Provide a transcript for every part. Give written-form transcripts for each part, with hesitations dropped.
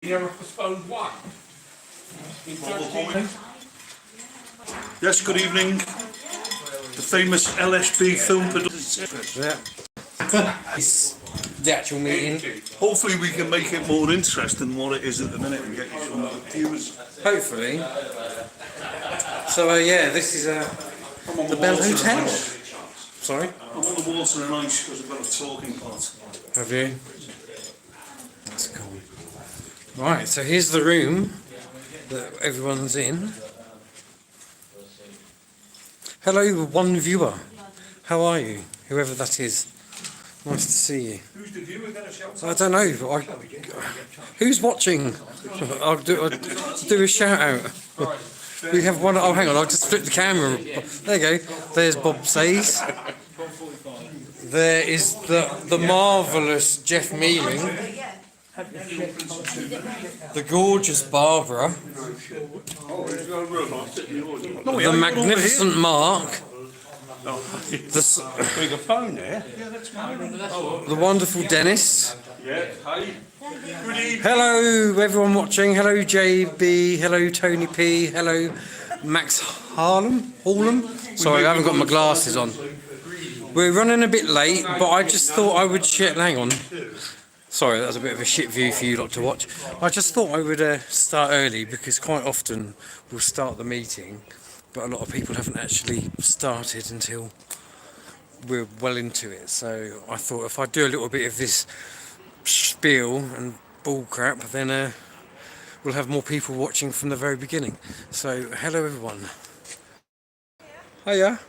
never postponed one. Yes, good evening. The famous LSB Film Productions. Yeah. The actual meeting. Hopefully we can make it more interesting than what it is at the minute and get you some viewers. Hopefully. So yeah, this is the Bell Hotel. Sorry? I want the water and ice because I've got a talking pot. Have you? That's cool. Right, so here's the room that everyone's in. Hello, one viewer. How are you? Whoever that is. Nice to see you. Who's the viewer going to shout? I don't know, but who's watching? I'll do a shout out. We have one. Oh, hang on, I'll just flip the camera. There you go. There's Bob Says. There is the marvellous Jeff Mealing. The gorgeous Barbara. The magnificent Mark. Bigger phone there. The wonderful Dennis. Yeah, hi. Good evening. Hello everyone watching. Hello JB. Hello Tony P. Hello Max Harlem. Sorry, I haven't got my glasses on. We're running a bit late, but I just thought I would hang on. Sorry, that was a bit of a shit view for you lot to watch. I just thought I would start early because quite often we'll start the meeting, but a lot of people haven't actually started until we're well into it. So I thought if I do a little bit of this spiel and bull crap, then we'll have more people watching from the very beginning. So hello everyone. Hiya.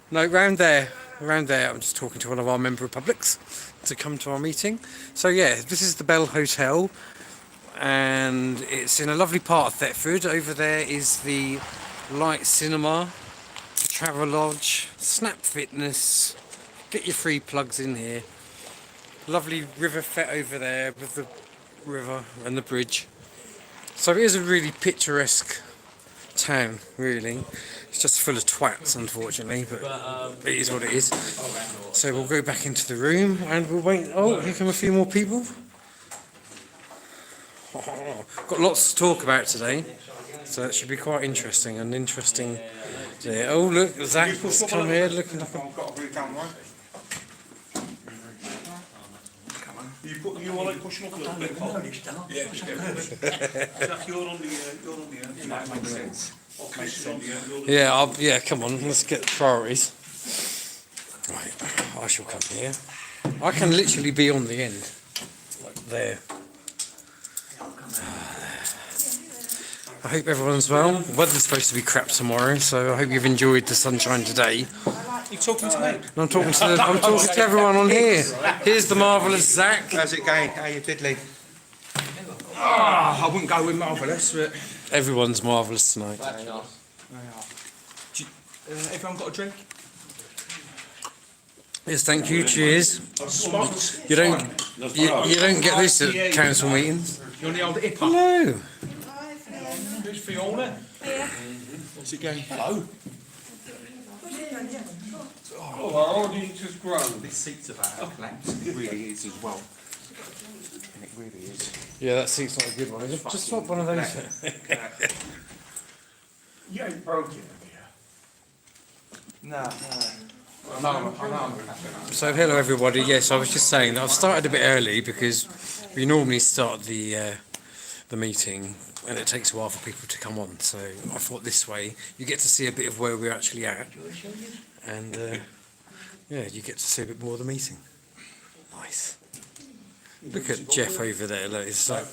No, round there. I'm just talking to one of our member republics to come to our meeting. So yeah, this is the Bell Hotel, and it's in a lovely part of Thetford. Over there is the Light Cinema, the Travel Lodge, Snap Fitness. Get your free plugs in here. Lovely River Fet over there with the river and the bridge. So it is a really picturesque town, really. It's just full of twats, unfortunately, but it is what it is. So we'll go back into the room and we'll wait. Oh, here come a few more people. Got lots to talk about today, so that should be quite interesting. Yeah. Oh, look, Zach's come here looking like You want to push up a little bit? Yeah. Zach, you're on the end. That makes sense. Yeah, come on, let's get the priorities. Right, I shall come here. I can literally be on the end, like there. I hope everyone's well. The weather's supposed to be crap tomorrow, so I hope you've enjoyed the sunshine today. You talking to me? I'm talking to everyone on here. Here's the marvellous Zach. How's it going? How you diddly? I wouldn't go with marvellous, but Everyone's marvellous tonight. they are. Everyone got a drink? Yes, thank you. Cheers. You don't get this at council meetings. You're on the old hip hop. Hello. Who's Fiona? How's it going? Hello. Oh, our audience has grown. This seat's about to collapse. It really is as well. And it really is. Yeah, that seat's not a good one. Just swap one of those. You ain't broken it, No. I know I'm going to have to. So hello everybody. Yes, I was just saying that I've started a bit early because we normally start the meeting and it takes a while for people to come on. So I thought this way you get to see a bit of where we're actually at, and yeah, you get to see a bit more of the meeting. Nice. Look at Jeff over there. Look, it's like,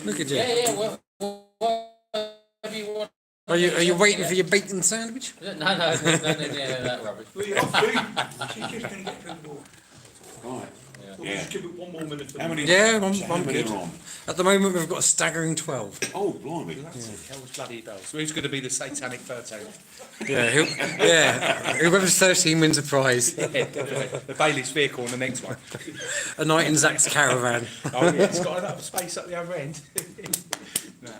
look at Jeff. Whatever you want. Are you waiting for your bacon sandwich? No, that rubbish. Right. Yeah. Just give it one more minute. How many? Yeah, I'm good. At the moment, we've got a staggering 12. Oh, blimey. Hell's bloody bells. Who's going to be the satanic 13? Yeah, whoever's 13 wins a prize. The Bailey's vehicle on the next one. A night in Zach's caravan. Oh yeah, it's got enough space up the other end. No.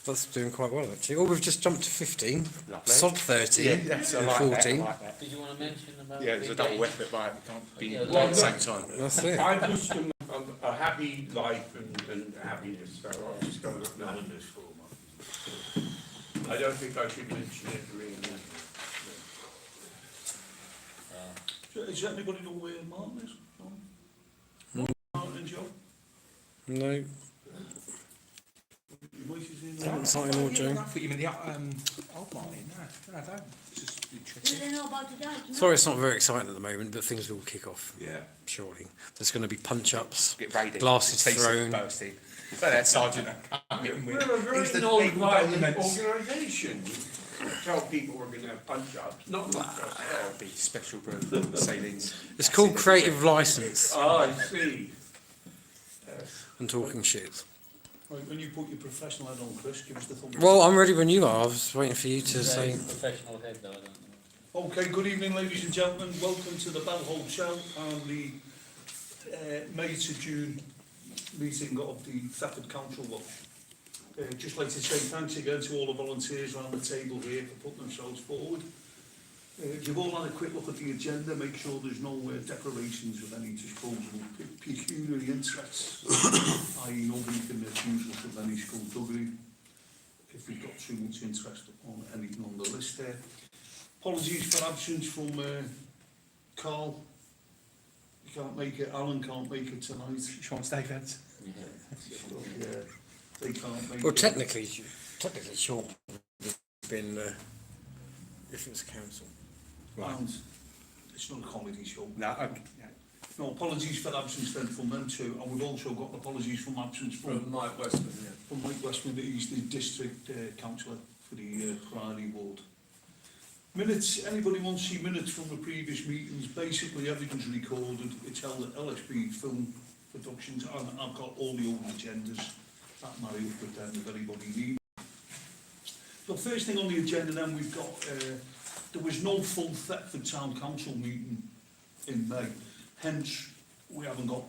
That's doing quite well, actually. Oh, we've just jumped to 15. Lovely. Sod 13. Yeah, that's, I like 14. that, I like that. Did you want to mention about? Yeah, there's a double effort, right? We can't be Yeah, at the same time. That's it. I wish them happy life and happiness, so I'll just go with that. I don't think I should mention it really. Is anybody know where Martin is? No? Martin and Joe? No, Your wife is in I haven't signed more, Joe. I thought you meant the old Martin. No, I don't. It's just Do interesting. they know about the date? No? Sorry, it's not very exciting at the moment, but things will kick off Yeah. shortly. There's going to be punch-ups, Get raided. glasses Teeth thrown. bursting. So that sergeant coming We're with. a very He's the big non-violent monuments. organisation. Tell people we're going to have punch-ups, not just ourselves. Be special brew sailings. It's called creative license Oh, I see. Yes. and talking shit. Right, when you put your professional head on, Chris, give us the thumbs. Well, I'm ready when you are. I was waiting for you to say. Professional head though, I don't know. Okay, good evening, ladies and gentlemen. Welcome to the Bell Hotel and the May to June meeting of the Thetford Council Watch. Just like to say thanks again to all the volunteers around the table here for putting themselves forward. You've all had a quick look at the agenda, make sure there's no declarations of any disposable pecuniary interests, i.e. nobody can accuse us of any skullduggery if we've got too much interest on anything on the list there. Apologies for absence from Carl. He can't make it, Alan can't make it tonight. Sean Stavens. So, yeah, they can't make Well, it. technically, Sean would have been if it was council. Right. And it's not a comedy show. No, okay. Yeah. No, apologies for absence then from them too, and we've also got apologies from absence from Mike Westman, yeah. from Mike Westman, he's the district councillor for the Priory Ward. Minutes, anybody want to see minutes from the previous meetings? Basically everything's recorded, it's held at LSB Film Productions, and I've got all the old agendas that marry up with them if anybody needs. So first thing on the agenda then, we've got, there was no full Thetford Town Council meeting in May, hence we haven't got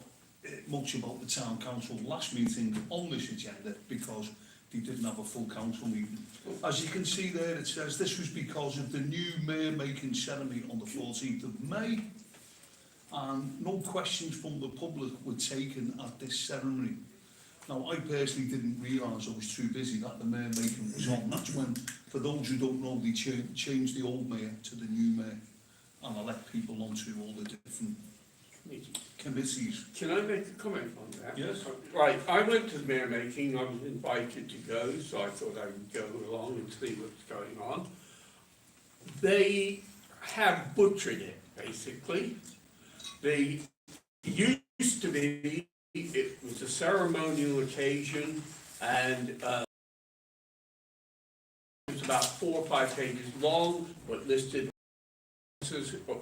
much about the Town Council last meeting on this agenda because they didn't have a full council meeting. As you can see there, it says this was because of the new mayor making ceremony on the 14th of May, and no questions from the public were taken at this ceremony. Now, I personally didn't realise, I was too busy, that the mayor making was on. That's when, for those who don't know, they changed the old mayor to the new mayor and elect people onto all the different committees. Can I make a comment on that? Yes. Right, I went to the mayor making, I was invited to go, so I thought I would go along and see what's going on. They have butchered it, basically. They used to be, it was a ceremonial occasion, and it was about 4 or 5 pages long, but listed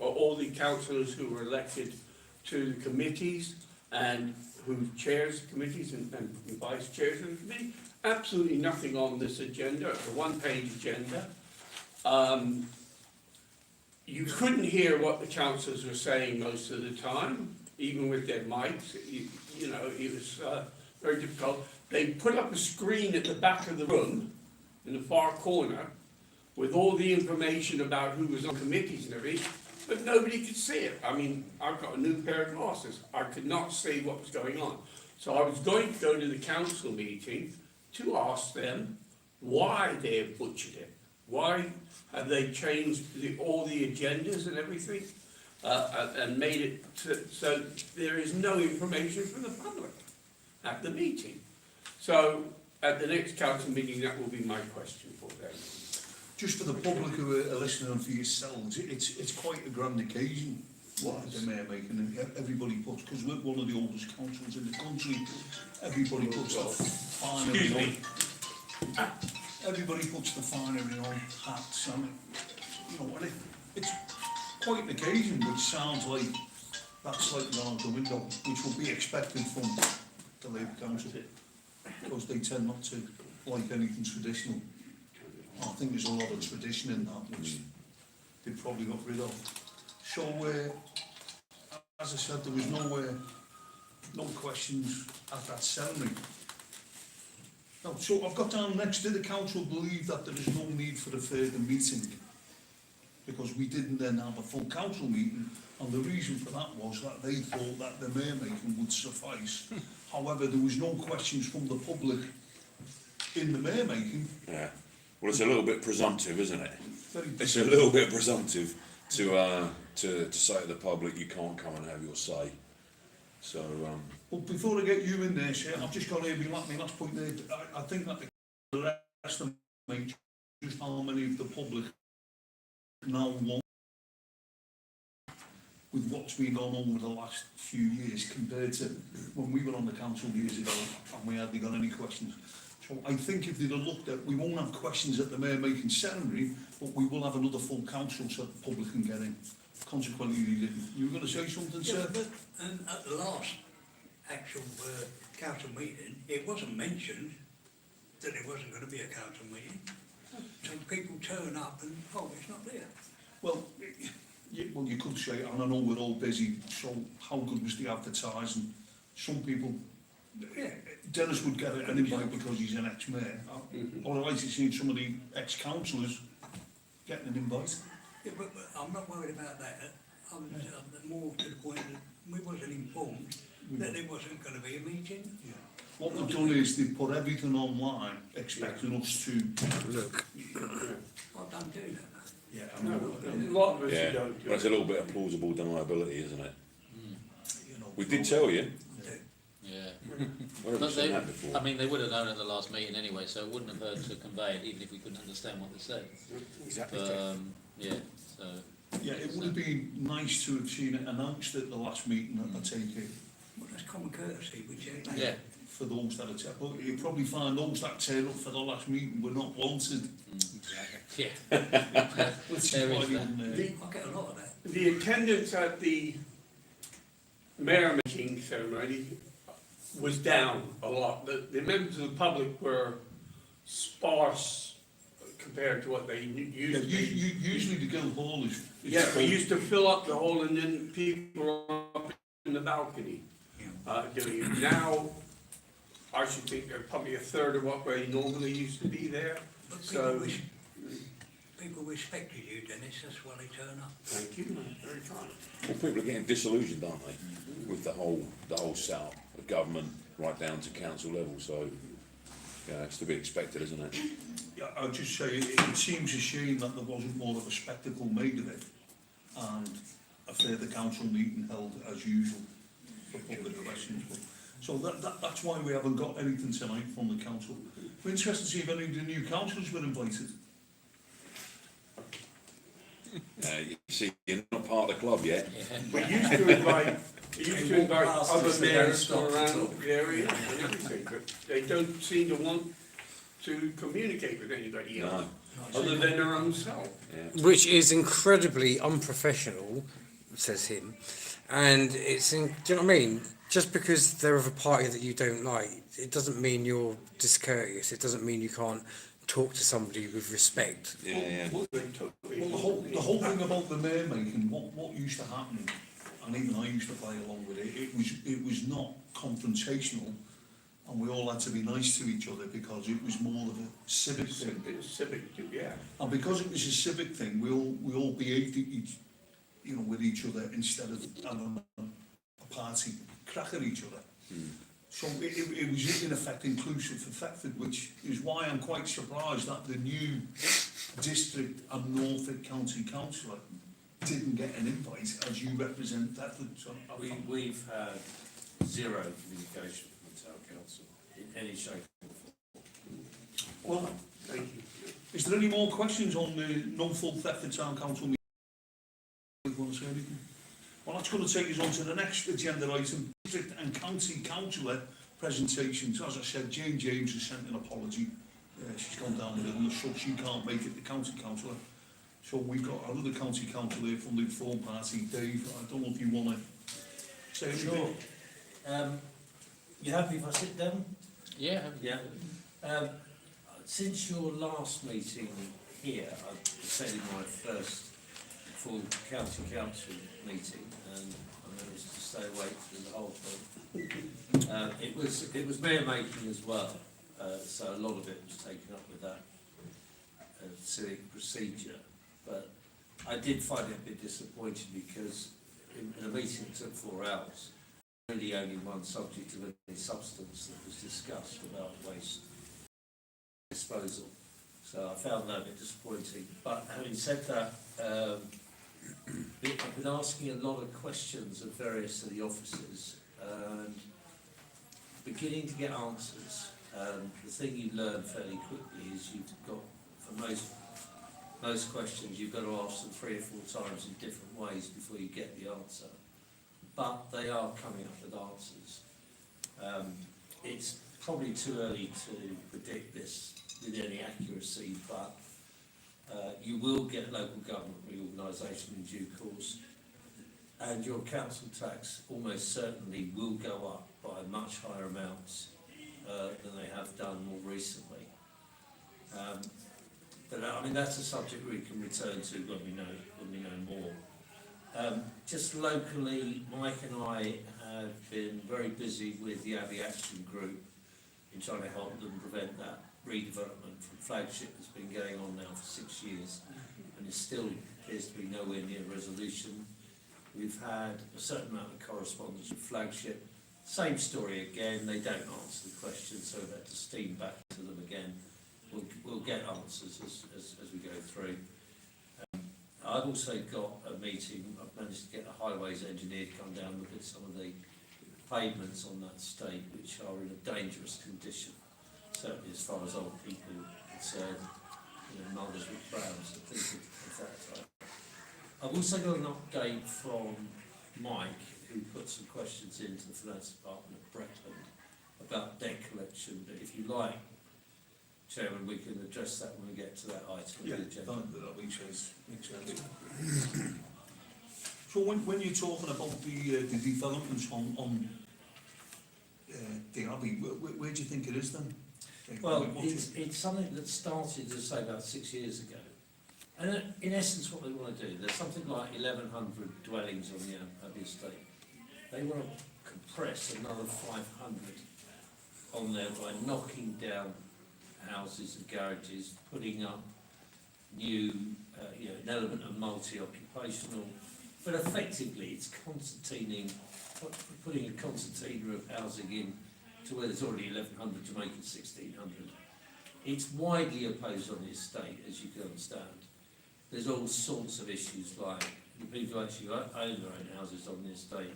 all the councillors who were elected to the committees and who chairs the committees and vice chairs of the committee. Absolutely nothing on this agenda, it's a one-page agenda. You couldn't hear what the councillors were saying most of the time, even with their mics. You know, it was very difficult. They put up a screen at the back of the room, in the far corner, with all the information about who was on committees and everything, but nobody could see it. I mean, I've got a new pair of glasses. I could not see what was going on. So I was going to go to the council meeting to ask them why they have butchered it. Why have they changed all the agendas and everything and made it so there is no information for the public at the meeting? So at the next council meeting, that will be my question for them. Just for the public who are listening and for yourselves, it's quite a grand occasion what the mayor making, and everybody puts, because we're one of the oldest councils in the country, everybody puts the finery on. Everybody puts the finery on, hats, and you know, and it's quite an occasion, which sounds like that's slightly gone out the window, which will be expected from the Labour Council, because they tend not to like anything traditional. I think there's a lot of tradition in that, which they probably got rid of. So, as I said, there was no questions at that ceremony. Now, so I've got down next, did the council believe that there is no need for a further meeting? because we didn't then have a full council meeting, and the reason for that was that they thought that the mayor making would suffice. However, there was no questions from the public in the mayor making. Yeah. Well, it's a little bit presumptive, isn't it? Very It's a little bit presumptive to say to the public you can't come and have your say. So, Well, before I get you in there, sir, I've just got to hear my last point there. I think that the estimate just how many of the public now want with what's been going on over the last few years compared to when we were on the council years ago and we hardly got any questions. So I think if they'd have looked at, we won't have questions at the mayor making ceremony, but we will have another full council so the public can get in. Consequently, you didn't. You were going to say something, Yeah, sir? but at the last actual council meeting, it wasn't mentioned that it wasn't going to be a council meeting. So people turn up and, oh, it's not there. Well, you could say, and I know we're all busy, so how good was the advertising? Some people, Dennis would get an invite because he's an ex-mayor, or I'd like to see some of the ex-councillors getting an invite. Yeah, but I'm not worried about that. I'm more to the point that we wasn't informed that there wasn't going to be a meeting. Yeah. What they've done is they've put everything online, expecting us to Look. I don't do that. Yeah, No, a lot of us yeah, don't do well, it's a it. little bit of plausible deniability, isn't it? you know. We did tell you. Yeah. Where have we But seen they, that before? I mean, they would have known at the last meeting anyway, so it wouldn't have hurt to convey it, even if we couldn't understand what they said. Exactly. Yeah, so. Yeah, it would have been nice to have seen it announced at the last meeting, I take it, Well, that's common courtesy, which ain't Yeah. for those that are, but you probably find those that turn up for the last meeting were not wanted. Yeah. Which There is why is that. I get a lot of that. The attendance at the mayor making ceremony was down a lot. The members of the public were sparse compared to what they Yeah, used to be. usually the Guildhall is. Yeah, we used to fill up the hall and then people were up in the balcony doing it. Now, I should think they're probably a third of what they normally used to be there. But So, people respected you, Dennis, that's why they turn up. thank you, very kind. Well, people are getting disillusioned, aren't they, with the whole setup of government right down to council level. So, yeah, it's to be expected, isn't it? Yeah, I'll just say, it seems a shame that there wasn't more of a spectacle made of it, and a further council meeting held as usual for public questions. So that's why we haven't got anything tonight from the council. We're interested to see if any of the new councillors were invited. You see, you're not part of the club yet. We used to invite other mayors from around the area and everything, but they don't seem to want to communicate with anybody else, other than their own self. Yeah. Which is incredibly unprofessional, says him. And do you know what I mean? Just because they're of a party that you don't like, it doesn't mean you're discourteous. It doesn't mean you can't talk to somebody with respect. Yeah. Well, the whole thing about the mayor making, what used to happen, and even I used to play along with it, it was not confrontational, and we all had to be nice to each other because it was more of a civic thing. Civic, yeah. And because it was a civic thing, we all behaved with each other instead of having a party crack at each other. So it was in effect inclusive effective, which is why I'm quite surprised that the new district and Norfolk County Councillor didn't get an invite as you represent Thetford. So We've had zero communication from the town council in any shape or form. well, Thank you. is there any more questions on the Norfolk Thetford Town Council meeting? You want to say anything? Well, that's going to take us on to the next agenda item, district and county councillor presentations. As I said, Jane James has sent an apology. She's gone down with illness, so she can't make it the county councillor. So we've got our other county councillor here from the Reform Party, Dave. I don't know if you want to say anything. Sure. You happy if I sit down? Yeah. Yeah. Since your last meeting here, I've said in my first full county council meeting, and I managed to stay awake through the whole thing. It was mayor making as well, so a lot of it was taken up with that civic procedure. But I did find it a bit disappointing because in a meeting that took 4 hours, really only one subject of any substance that was discussed about waste disposal. So I found that a bit disappointing. But having said that, I've been asking a lot of questions of various of the officers and beginning to get answers. The thing you learn fairly quickly is you've got, for most questions, you've got to ask them 3 or 4 times in different ways before you get the answer. But they are coming up with answers. It's probably too early to predict this with any accuracy, but you will get local government reorganisation in due course, and your council tax almost certainly will go up by much higher amounts than they have done more recently. But I mean, that's a subject we can return to when we know more. Just locally, Mike and I have been very busy with the Abbey Action Group in trying to help them prevent that redevelopment from Flagship that's been going on now for 6 years, and it still appears to be nowhere near resolution. We've had a certain amount of correspondence with Flagship. Same story again, they don't answer the questions, so we've had to steam back to them again. We'll get answers as we go through. I've also got a meeting, I've managed to get a highways engineer to come down and look at some of the pavements on that estate which are in a dangerous condition, certainly as far as old people are concerned, mothers with prams and things of that type. I've also got an update from Mike, who put some questions into the Finance Department at Bretland about debt collection, but if you like, Chairman, we can address that when we get to that item Yeah, of the agenda. that makes sense. So when you're talking about the developments on the Abbey, where do you think it is then? Well, it's something that started, as I say, about 6 years ago. And in essence, what they want to do, there's something like 1,100 dwellings on the Abbey estate. They want to compress another 500 on there by knocking down houses and garages, putting up new, an element of multi-occupational, but effectively it's putting a concertina of housing in to where there's already 1,100 to make it 1,600. It's widely opposed on the estate, as you can understand. There's all sorts of issues like the people who actually own their own houses on the estate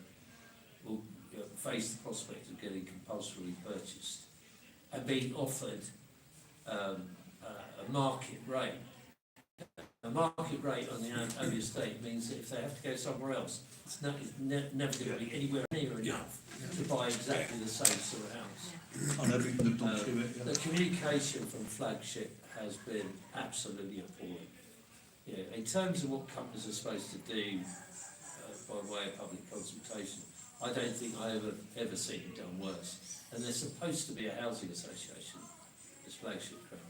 will face the prospect of getting compulsorily purchased and being offered a market rate. A market rate on the Abbey estate means that if they have to go somewhere else, it's never going to be anywhere near enough to buy exactly the same sort of house. And everything they've done to it. The communication from Flagship has been absolutely appalling. In terms of what companies are supposed to do by way of public consultation, I don't think I ever seen it done worse. And there's supposed to be a housing association, this Flagship Group.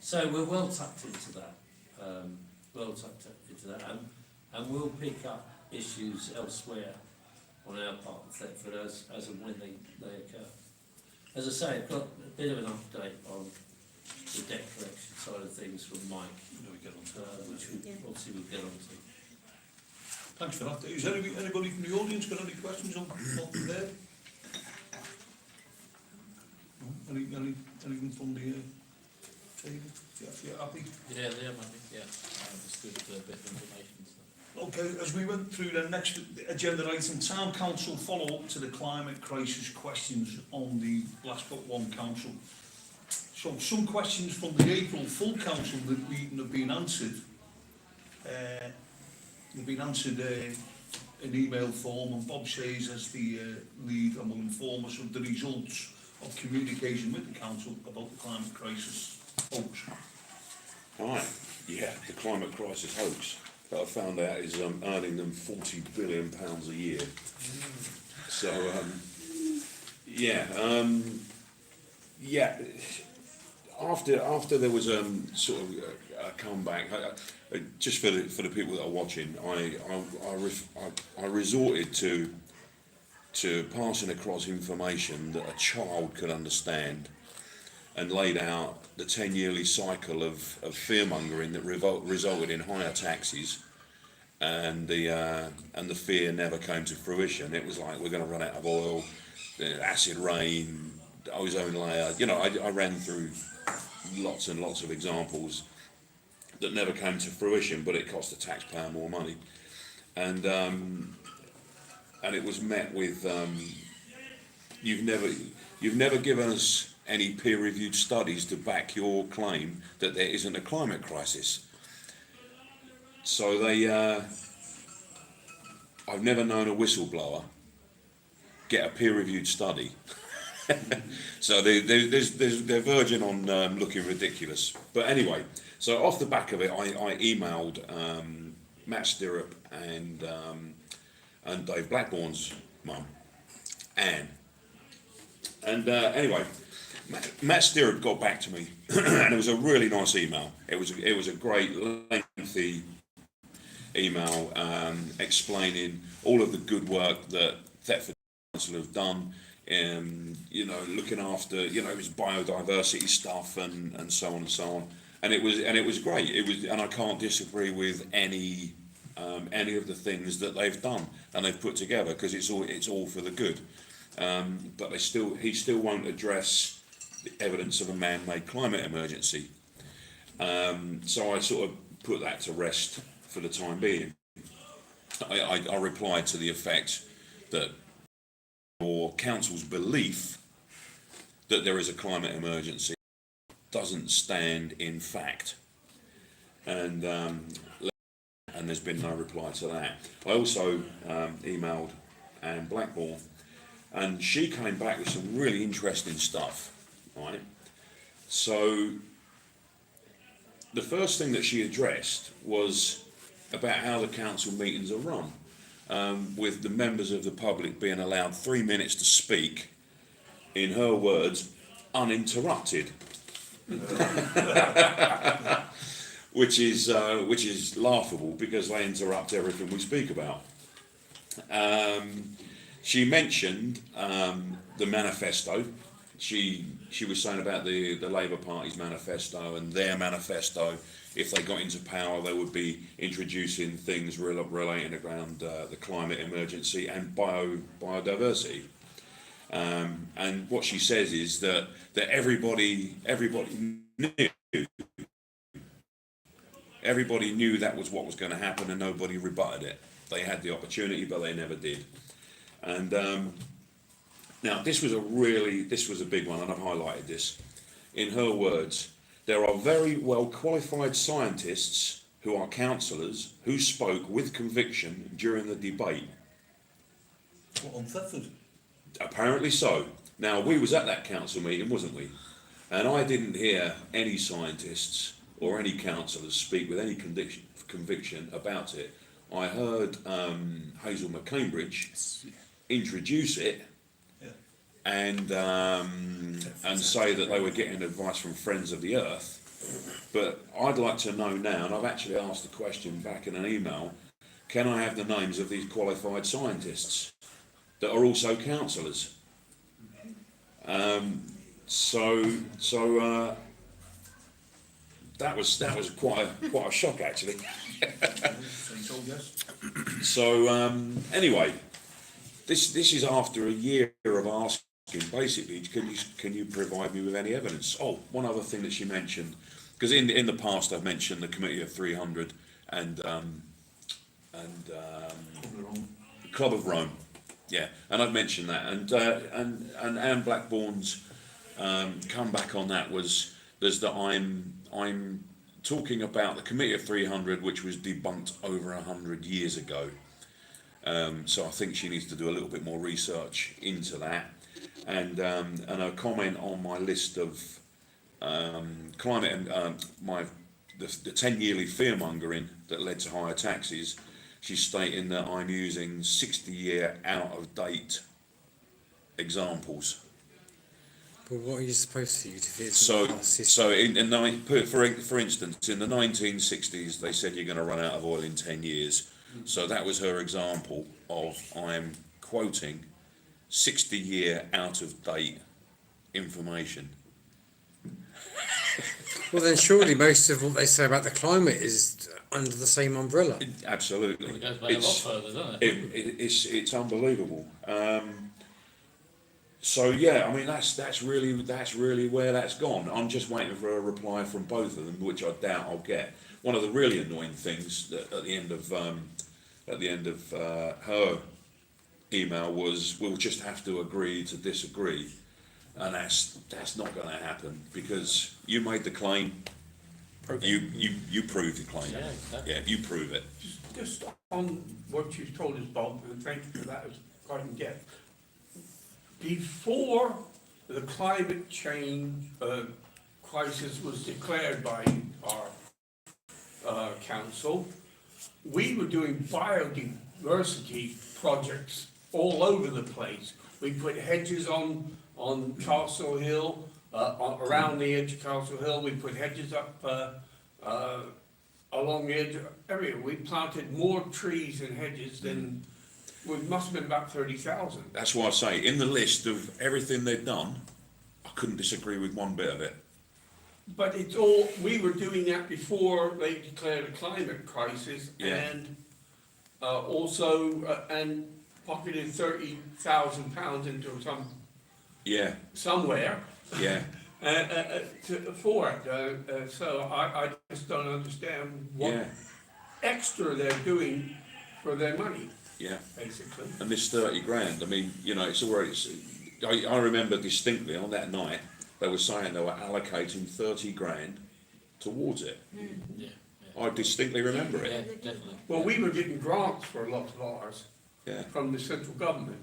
So we're well tucked into that. And we'll pick up issues elsewhere on our part of Thetford as and when they occur. As I say, I've got a bit of an update on the debt collection side of things from Mike, which we obviously will get on to. Thanks for that. Is anybody from the audience got any questions on what there? No? Anything from the table? Yeah, happy? Yeah, they are, yeah. It's good bit of information. Okay, as we went through the next agenda item, Town Council follow-up to the climate crisis questions on the Glasgow 1 Council. So some questions from the April full council meeting have been answered. They've been answered in email form, and Bob says as the lead and will inform us of the results of communication with the council about the climate crisis hoax. Right, yeah, the climate crisis hoax that I found out is earning them £40 billion a year. So, after there was sort of a comeback, just for the people that are watching, I resorted to passing across information that a child could understand, and laid out the 10-yearly cycle of fear-mongering that resulted in higher taxes, and the fear never came to fruition. It was like, we're going to run out of oil, acid rain, ozone layer. You know, I ran through lots and lots of examples that never came to fruition, but it cost the taxpayer more money, and it was met with you've never given us any peer-reviewed studies to back your claim that there isn't a climate crisis. So I've never known a whistleblower get a peer-reviewed study. So they're verging on looking ridiculous. But anyway, so off the back of it, I emailed Matt Stirrup and Dave Blackbourne's mum, Anne. And anyway, Matt Stirrup got back to me, and it was a really nice email. It was a great lengthy email explaining all of the good work that Thetford Council have done. You know, looking after, you know, it was biodiversity stuff and so on and so on, and it was great. And I can't disagree with any of the things that they've done and they've put together, because it's all for the good. But he still won't address the evidence of a man-made climate emergency. So I sort of put that to rest for the time being. I replied to the effect that or council's belief that there is a climate emergency doesn't stand in fact, and there's been no reply to that. I also emailed Anne Blackbourne, and she came back with some really interesting stuff, right? So the first thing that she addressed was about how the council meetings are run, with the members of the public being allowed 3 minutes to speak, in her words, uninterrupted. which is laughable, because they interrupt everything we speak about. She mentioned the manifesto. She was saying about the Labour Party's manifesto, and their manifesto, if they got into power, they would be introducing things relating around the climate emergency and biodiversity. And what she says is that everybody knew that was what was going to happen, and nobody rebutted it. They had the opportunity, but they never did. And now this was a big one, and I've highlighted this. In her words, there are very well qualified scientists who are councillors who spoke with conviction during the debate. What, on Thetford? Apparently so. Now, we was at that council meeting, wasn't we? And I didn't hear any scientists or any councillors speak with any conviction about it. I heard Hazel McCambridge introduce it, and say that they were getting advice from Friends of the Earth. But I'd like to know now, and I've actually asked the question back in an email, can I have the names of these qualified scientists that are also councillors? So that was quite a shock, actually. So anyway, this is after a year of asking, basically, can you provide me with any evidence? Oh, one other thing that she mentioned, because in the past I've mentioned the Committee of 300 and Club of Rome, yeah, and I've mentioned that, and Anne Blackbourne's comeback on that was that I'm talking about the Committee of 300, which was debunked over 100 years ago. So I think she needs to do a little bit more research into that, and a comment on my list of climate and the 10-yearly fear-mongering that led to higher taxes. She's stating that I'm using 60-year out-of-date examples. But what are you supposed to use if it's So for instance, in the 1960s, they said you're going to run out of oil in 10 years. So that was her example of, I'm quoting 60-year out-of-date information. Well, then surely most of what they say about the climate is under the same umbrella. Absolutely. It goes back a lot It's- further, doesn't it's unbelievable. So yeah, I mean that's really where that's gone. I'm just waiting for a reply from both of them, which I doubt I'll get. One of the really annoying things that at the end of her email was, we'll just have to agree to disagree, and that's not going to happen, because you made the claim, you proved the claim. Yeah, exactly. Yeah, you prove it. Just on what you told us, Bob, and thank you for that, as I can get. Before the climate change crisis was declared by our council, we were doing biodiversity projects all over the place. We put hedges on Castle Hill, around the edge of Castle Hill. We put hedges up along the edge of everywhere. We planted more trees and hedges than, we must have been about 30,000. That's why I say, in the list of everything they've done, I couldn't disagree with one bit of it. But it's all, we were doing that before they declared a climate crisis, Yeah. and also, and pocketed £30,000 into Yeah, somewhere yeah. for it. So I just don't understand what Yeah, extra they're doing for their money, yeah. basically. And this 30 grand, I mean, you know, it's already, I remember distinctly on that night, they were saying they were allocating 30 grand towards it. Yeah, I distinctly remember yeah, it. definitely. Well, we were getting grants for a lot of ours Yeah. from the central government,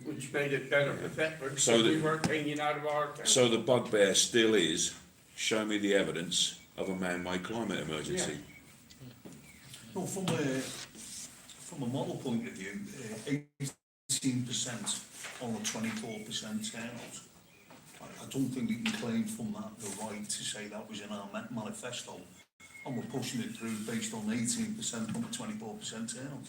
which made it better for Thetford, So so we the- weren't paying it out of our account. So the bugbear still is, show me the evidence of a man-made climate emergency. No, from a model point of view, 18% on a 24% turnout. I don't think we can claim from that the right to say that was in our manifesto, and we're pushing it through based on 18% from a 24% turnout.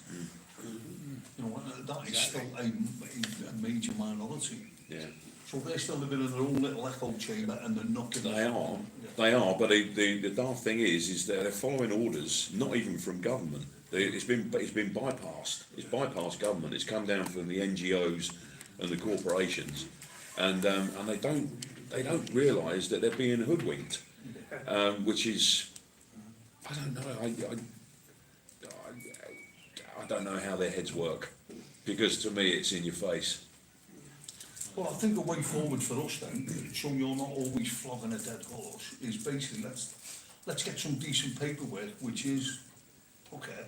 You know, that is still a major minority. Yeah. So they're still living in their own little echo chamber, and they're not gonna... They are, but the daft thing is that they're following orders, not even from government. It's been bypassed. It's bypassed government. It's come down from the NGOs and the corporations, and they don't realise that they're being hoodwinked, which is, I don't know. I don't know how their heads work, because to me it's in your face. Well, I think the way forward for us then, so you're not always flogging a dead horse, is basically let's get some decent paperwork, which is, okay,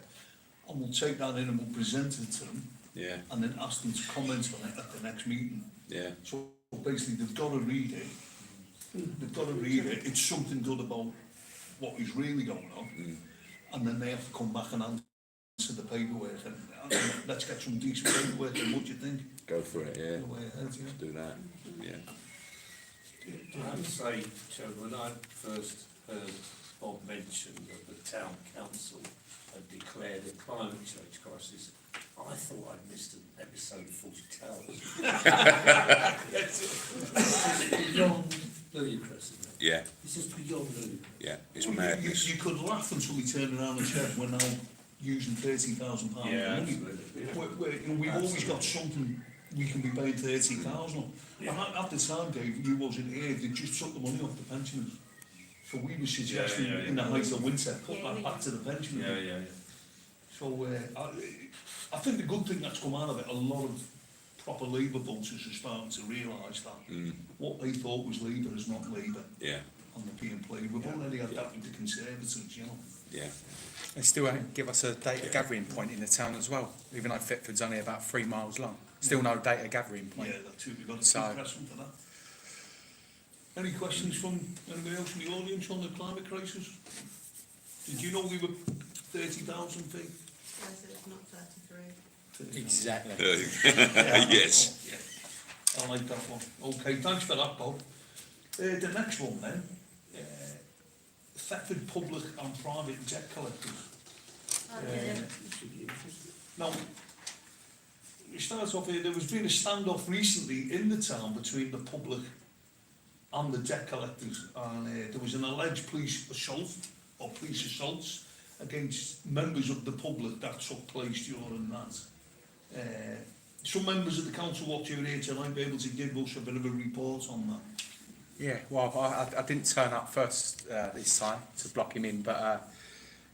and we'll take that in and we'll present it to them, Yeah, and then ask them to comment on it at the next meeting. yeah, So basically they've got to read it, it's something good about what is really going on, and then they have to come back and answer the paperwork, and let's get some decent paperwork, and what do you think? go for it. Yeah, The way ahead, yeah. do that. Yeah. I have to say, Chairman, when I first heard Bob mention that the town council had declared a climate change crisis, I thought I'd missed an episode of 40 Towers. It's beyond ludicrous, isn't it? Yeah, It's just beyond ludicrous. yeah, it's Well, madness. you could laugh until we turn around and said we're now using £30,000 money. absolutely. You know, we've always got something we can be paying 30,000 on. And at the time, Dave, you wasn't here, they just took the money off the pensioners. So we were suggesting in the height of winter, put that back to the pensioners. So I think the good thing that's come out of it, a lot of proper Labour voters are starting to realise that what they thought was Labour is not Labour, Yeah, and they're being played. We've already had that with the Conservatives, you know. yeah, They still give us a data gathering point in the town as well, even though Thetford's only about 3 miles long. Still no data gathering point. Yeah, that's it, we've got to So- keep pressing for that. Any questions from anybody else in the audience on the climate crisis? Did you know we were 30,000 feet? Yes, it's not 33. Exactly. yes. I like that one. Okay, thanks for that, Bob. The next one then, Thetford public and private debt collectors. Now, it starts off here, there was been a standoff recently in the town between the public and the debt collectors, and there was an alleged police assault, or police assaults, against members of the public that took place during that. Some members of the council watching here tonight be able to give us a bit of a report on that. Yeah, well, I didn't turn up first this time to block him in, but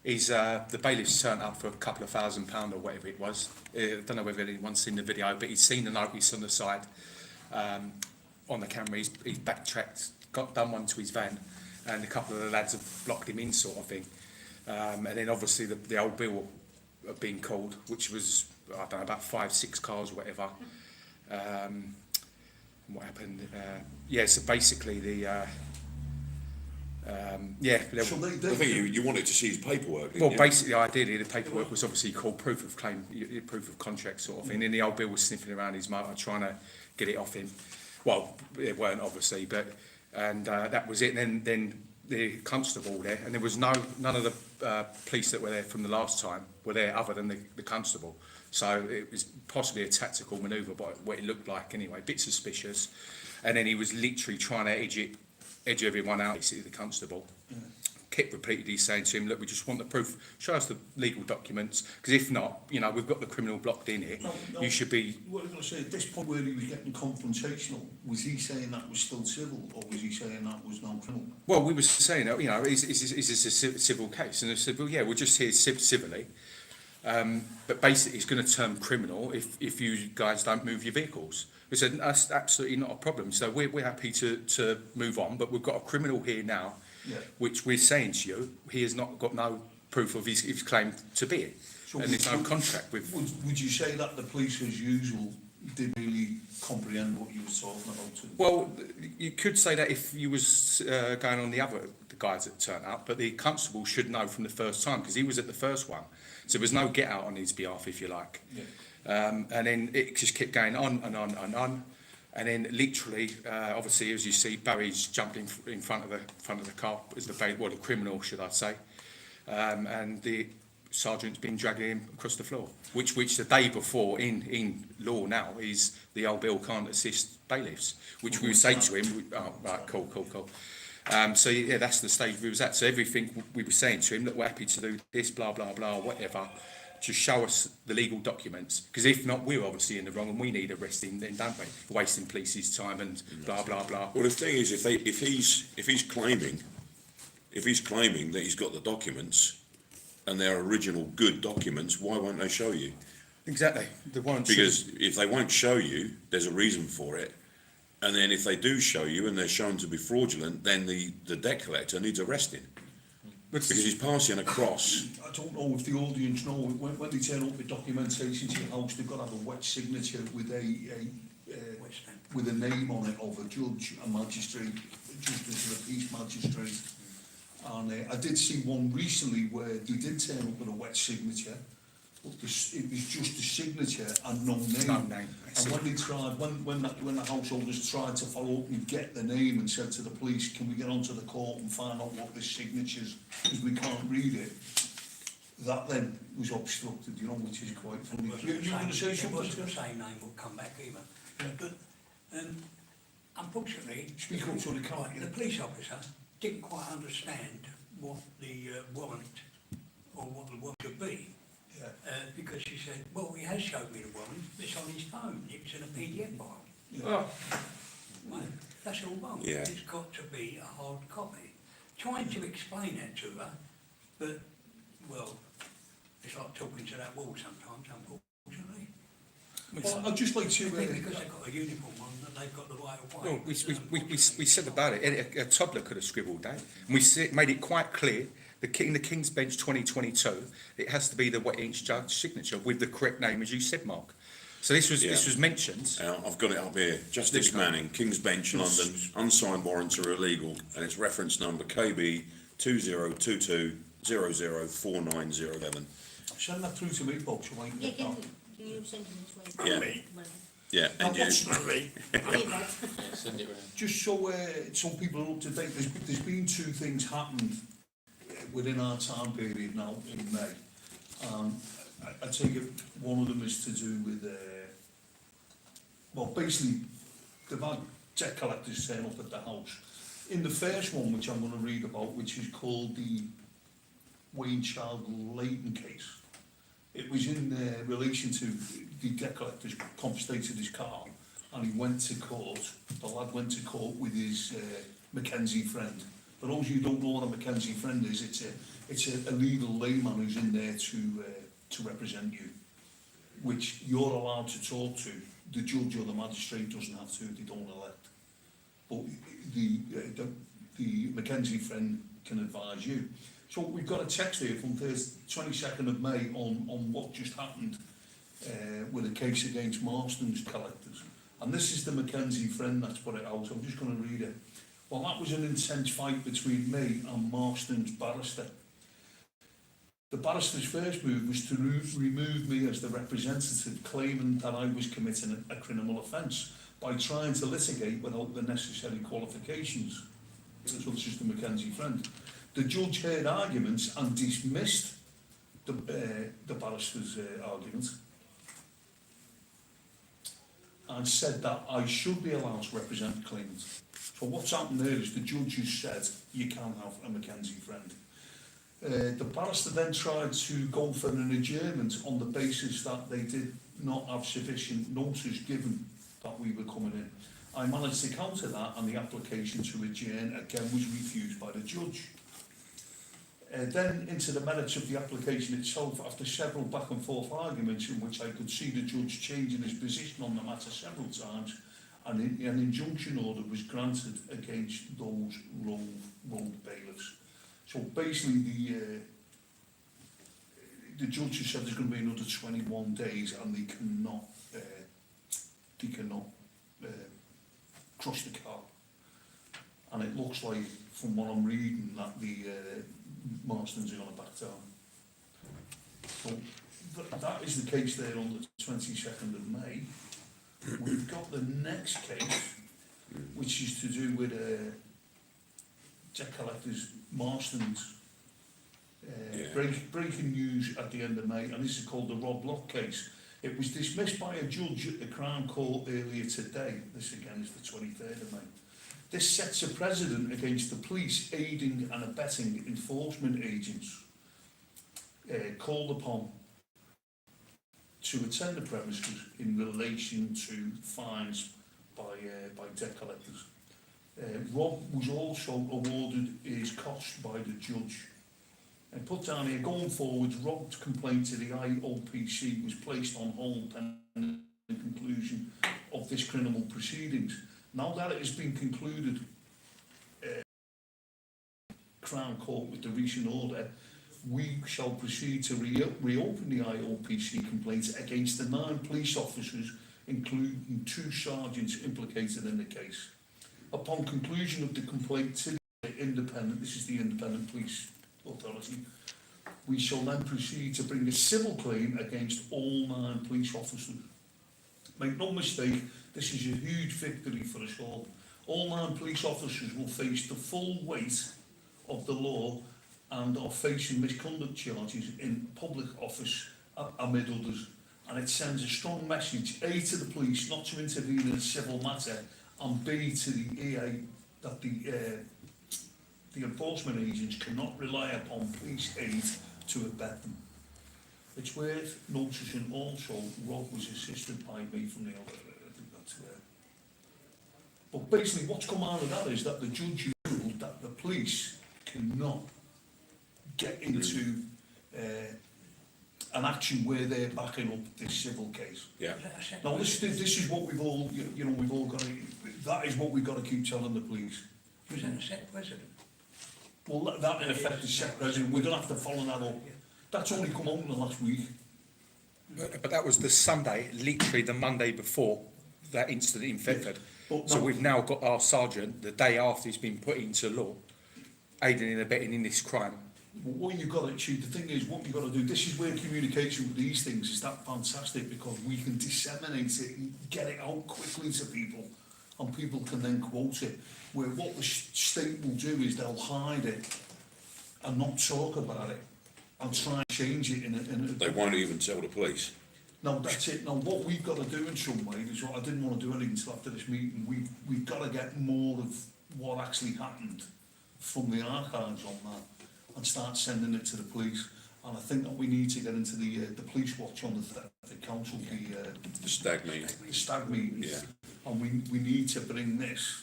the bailiff's turned up for a couple of £1,000 or whatever it was. I don't know whether anyone's seen the video, but he's seen the notice on the side on the camera. He's backtracked, done one to his van, and a couple of the lads have blocked him in, sort of thing. And then obviously the old bill had been called, which was, I don't know, about 5-6 cars, whatever. What happened? So basically So I think you wanted to see his paperwork, didn't well, you? basically, ideally, the paperwork was obviously called proof of claim, proof of contract sort of thing. And the old bill was sniffing around his motor, trying to get it off him. Well, it weren't obviously, but that was it. And then the constable there, and there was none of the police that were there from the last time were there other than the constable. So it was possibly a tactical manoeuvre, by what it looked like anyway. A bit suspicious. And then he was literally trying to edge everyone out, basically, the constable. Kept repeatedly saying to him, look, we just want the proof, show us the legal documents, because if not, you know, we've got the criminal blocked in here. No, you should be... What I was going to say, at this point where he was getting confrontational, was he saying that was still civil, or was he saying that was no criminal? Well, we were saying, you know, is this a civil case? And they said, well, yeah, we're just here civilly. But basically, it's going to turn criminal if you guys don't move your vehicles. We said, that's absolutely not a problem. So we're happy to move on, but we've got a criminal here now, which we're saying to you, he has not got no proof of his claim to be it. So and there's no contract with... Would you say that the police, as usual, didn't really comprehend what you were talking about? Well, you could say that if you was going on the guys that turned up, but the constable should know from the first time, because he was at the first one. So there was no get out on his behalf, if you like. And then it just kept going on and on and on. And then literally, obviously, as you see, Barry's jumped in front of the car, as the criminal, should I say. And the sergeant's been dragging him across the floor, which the day before in law now is the old bill can't assist bailiffs, which we would say to him, oh, right, cool. So yeah, that's the stage we was at. So everything we were saying to him, that we're happy to do this, blah, blah, blah, whatever, just show us the legal documents, because if not, we're obviously in the wrong and we need arresting then, don't we? Wasting police's time and blah, blah, blah. Well, the thing is, if he's claiming that he's got the documents, and they're original good documents, why won't they show you? Exactly. They won't. Because if they won't show you, there's a reason for it. And then if they do show you and they're shown to be fraudulent, then the debt collector needs arresting. Because he's passing across. I don't know if the audience know, when they turn up with documentation to your house, they've got to have a wet signature with a name on it of a judge, a magistrate, a justice of the peace magistrate. And I did see one recently where they did turn up with a wet signature, but it was just a signature and no name. No name. And when they tried, when the householders tried to follow up and get the name and said to the police, can we get onto the court and find out what this signature's, because we can't read it, that then was obstructed, you know, which is quite funny. You were going to say something? It wasn't the same name would come back either. But unfortunately, Speak up so they can't hear. the police officer didn't quite understand what the warrant or what the warrant should be. Because she said, well, he has showed me the warrant, it's on his phone, it's in a PDF file. Well, that's all wrong. Yeah. It's got to be a hard copy. Trying to explain that to her, but, well, it's like talking to that wall sometimes, unfortunately. Well, I'd just like to... because they've got a uniform on, that they've got the right of way. Well, we said about it, a toddler could have scribbled that. And we made it quite clear, in the King's Bench 2022, it has to be the wet-inch judge signature with the correct name, as you said, Mark. So this was mentioned. I've got it up here. Justice Manning, King's Bench, London. Unsigned warrants are illegal, and it's reference number KB 2022 004907. Send that through to me, folks. You can send him this way. Yeah. Yeah, and you. Send it round. Just so some people are up to date, there's been two things happened within our time period now in May. I take it one of them is to do with, well, basically, they've had debt collectors turn up at the house. In the first one, which I'm going to read about, which is called the Wayne Child Leighton case. It was in relation to the debt collector's confiscated his car, and he went to court. The lad went to court with his Mackenzie friend. For those of you who don't know what a Mackenzie friend is, it's a legal layman who's in there to represent you, which you're allowed to talk to. The judge or the magistrate doesn't have to; they don't elect. But the Mackenzie friend can advise you. So we've got a text here from the 22nd of May on what just happened with a case against Marston's collectors. And this is the Mackenzie friend that's put it out. I'm just going to read it. Well, that was an intense fight between me and Marston's barrister. The barrister's first move was to remove me as the representative, claiming that I was committing a criminal offence by trying to litigate without the necessary qualifications. So this is the Mackenzie friend. The judge heard arguments and dismissed the barrister's argument and said that I should be allowed to represent the claimant. So what's happened there is the judge has said you can't have a Mackenzie friend. The barrister then tried to go for an adjournment on the basis that they did not have sufficient notice given that we were coming in. I managed to counter that, and the application to adjourn again was refused by the judge. Then into the merits of the application itself, after several back and forth arguments in which I could see the judge changing his position on the matter several times, and an injunction order was granted against those road bailiffs. So basically the judge has said there's going to be another 21 days and they cannot cross the car. And it looks like, from what I'm reading, that the Marstons are going to back down. So that is the case there on the 22nd of May. We've got the next case, which is to do with debt collectors Marston's. Breaking news at the end of May, and this is called the Rob Lock case. It was dismissed by a judge at the Crown Court earlier today. This again is the 23rd of May. This sets a precedent against the police aiding and abetting enforcement agents called upon to attend the premises in relation to fines by debt collectors. Rob was also awarded his costs by the judge. And put down here, going forward, Rob's complaint to the IOPC was placed on hold pending the conclusion of this criminal proceedings. Now that it has been concluded, Crown Court with the recent order, we shall proceed to reopen the IOPC complaint against the 9 police officers, including 2 sergeants implicated in the case. Upon conclusion of the complaint to the independent, this is the Independent Police Authority, we shall then proceed to bring a civil claim against all 9 police officers. Make no mistake, this is a huge victory for us all. All 9 police officers will face the full weight of the law and are facing misconduct charges in public office amid others. And it sends a strong message, A, to the police not to intervene in a civil matter, and B, to the EA that the enforcement agents cannot rely upon police aid to abet them. It's worth noticing also Rob was assisted by me from the other, I think that's where. But basically what's come out of that is that the judge ruled that the police cannot get into an action where they're backing up this civil case. Yeah. Now this is what we've all, you know, we've all got to, that is what we've got to keep telling the police. Was that a set precedent? Well, that in effect is set precedent. We're going to have to follow that up. That's only come out in the last week. But that was the Sunday, literally the Monday before that incident in Thetford. But So no, we've now got our sergeant, the day after he's been put into law, aiding and abetting in this crime. what you've got to achieve, the thing is, what you've got to do, this is where communication with these things is that fantastic, because we can disseminate it and get it out quickly to people, and people can then quote it. Where what the state will do is they'll hide it and not talk about it and try and change it in a They won't even tell the police. No, that's it. Now, what we've got to do in some way is, what I didn't want to do anything until after this meeting, we've got to get more of what actually happened from the archives on that. and start sending it to the police. And I think that we need to get into the police watch on the council, The stag meeting. the stag meetings. Yeah. And we need to bring this.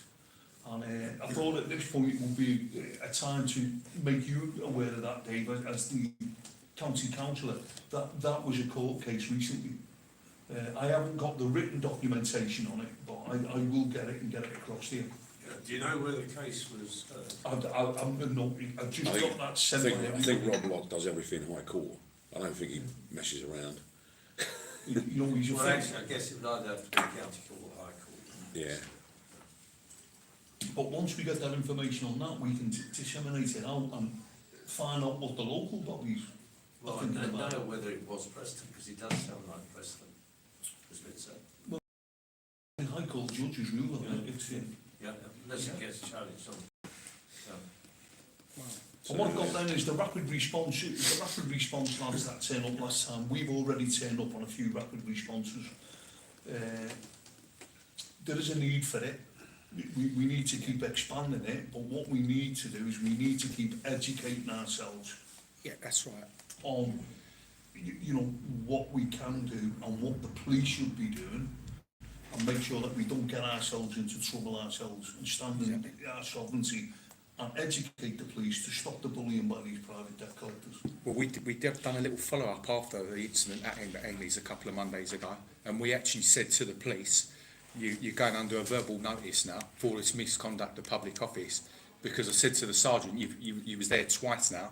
And I thought at this point it would be a time to make you aware of that, Dave, as the county councillor. That was a court case recently. I haven't got the written documentation on it, but I will get it and get it across to you. Do you know where the case was heard? I've just got that I sent think, by I think Rob Locke does everything High Court. I don't think he messes around. You know, he's a Well, actually, I guess it would either have to be county court or high court. Yeah. But once we get that information on that, we can disseminate it out and find out what the local bodies Well, are I thinking don't about. know whether it was Preston, because he does sound like Preston, has been said. The High Court judges rule on it. It's, Yeah, unless it gets challenged on. and what I've got then is the rapid response lads that turned up last time. We've already turned up on a few rapid responses. There is a need for it. We need to keep expanding it, but what we need to do is we need to keep educating ourselves Yeah, that's right. on, you know, what we can do and what the police should be doing, and make sure that we don't get ourselves into trouble ourselves, and stand in our sovereignty and educate the police to stop the bullying by these private debt collectors. Well, we done a little follow-up after the incident at Amy's a couple of Mondays ago, and we actually said to the police, you're going under a verbal notice now for this misconduct of public office, because I said to the sergeant, you was there twice now.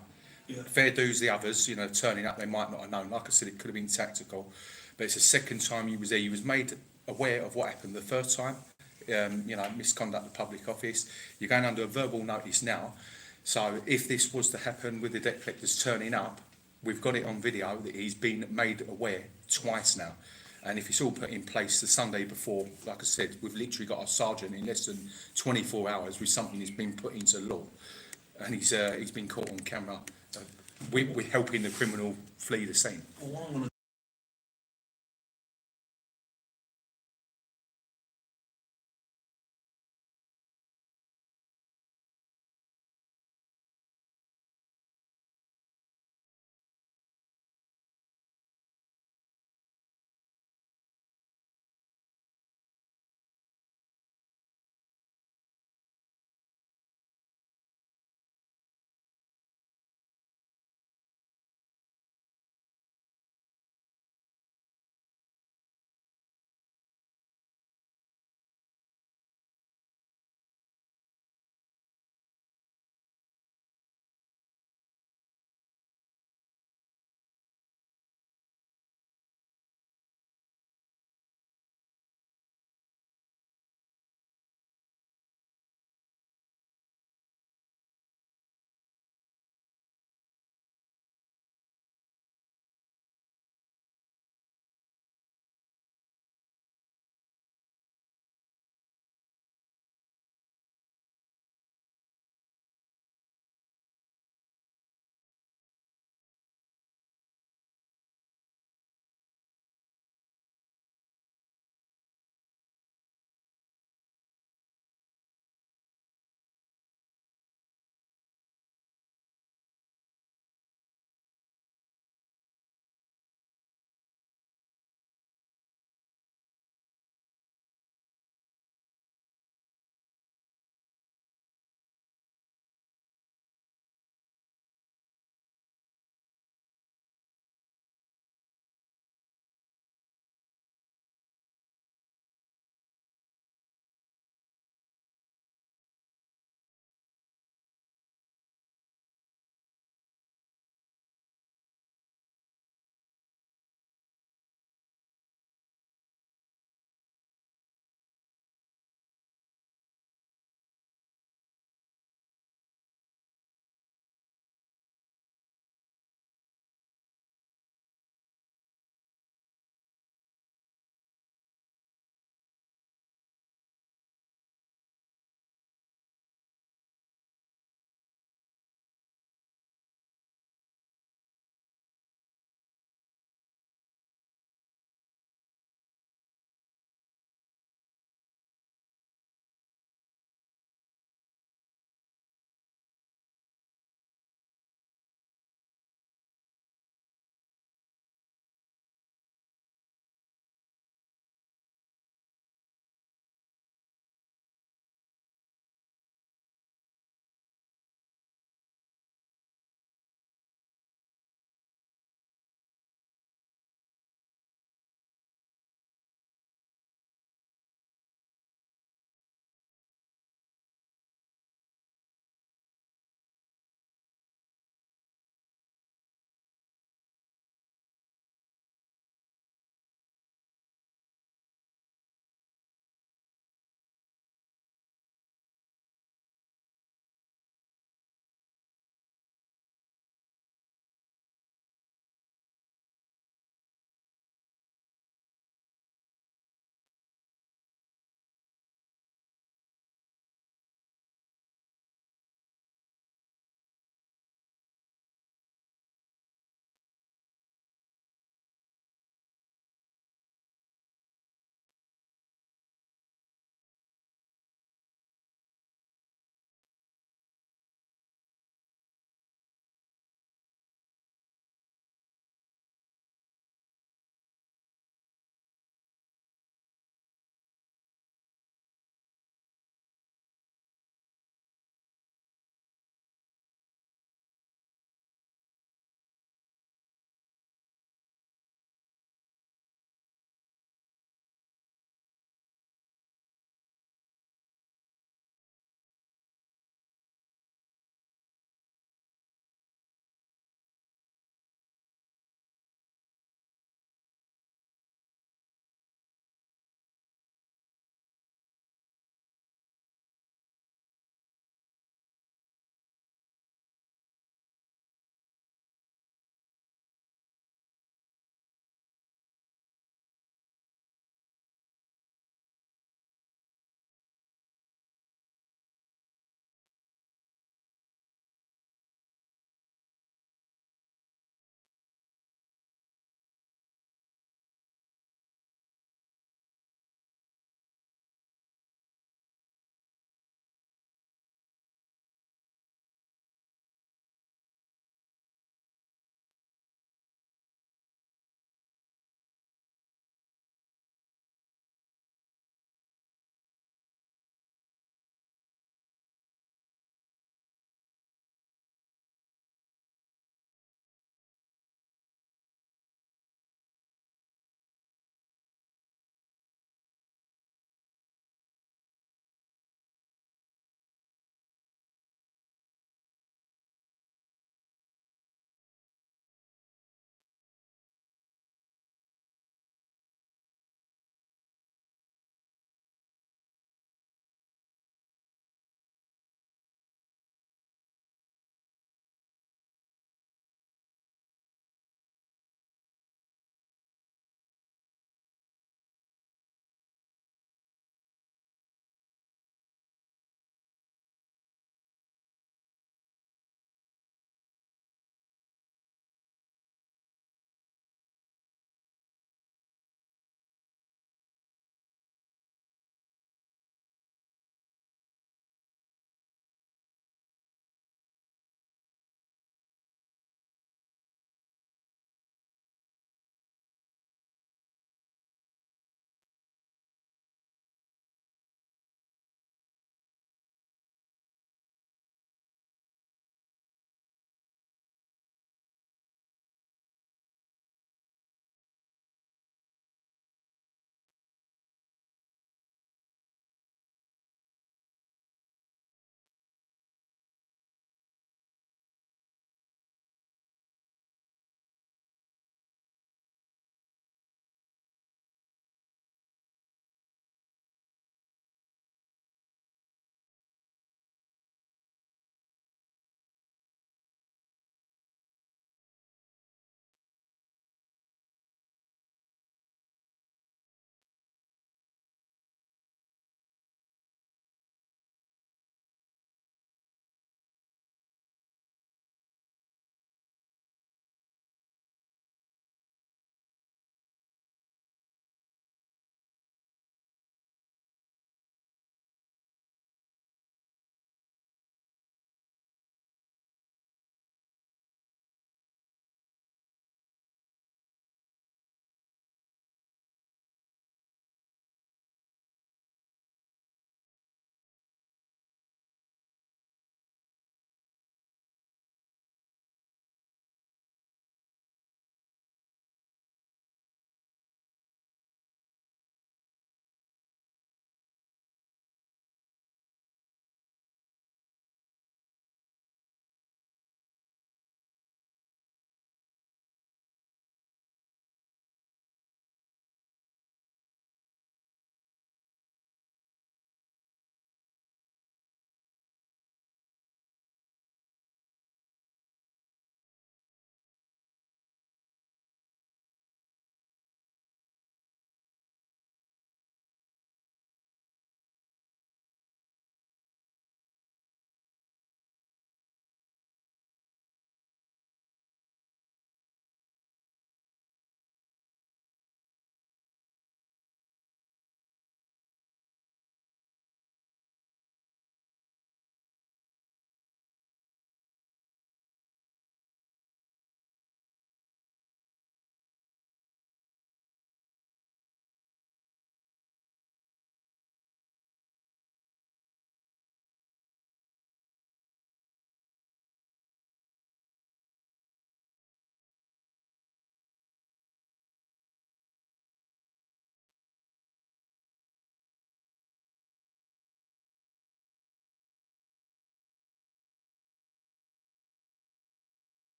Yeah. Fair dues the others, you know, turning up, they might not have known. Like I said, it could have been tactical, but it's the second time you was there. You was made aware of what happened the first time, you know, misconduct of public office. You're going under a verbal notice now. So if this was to happen with the debt collectors turning up, we've got it on video that he's been made aware twice now. And if it's all put in place the Sunday before, like I said, we've literally got our sergeant in less than 24 hours with something that's been put into law. And he's been caught on camera. We're helping the criminal flee the scene. Well, what I'm going to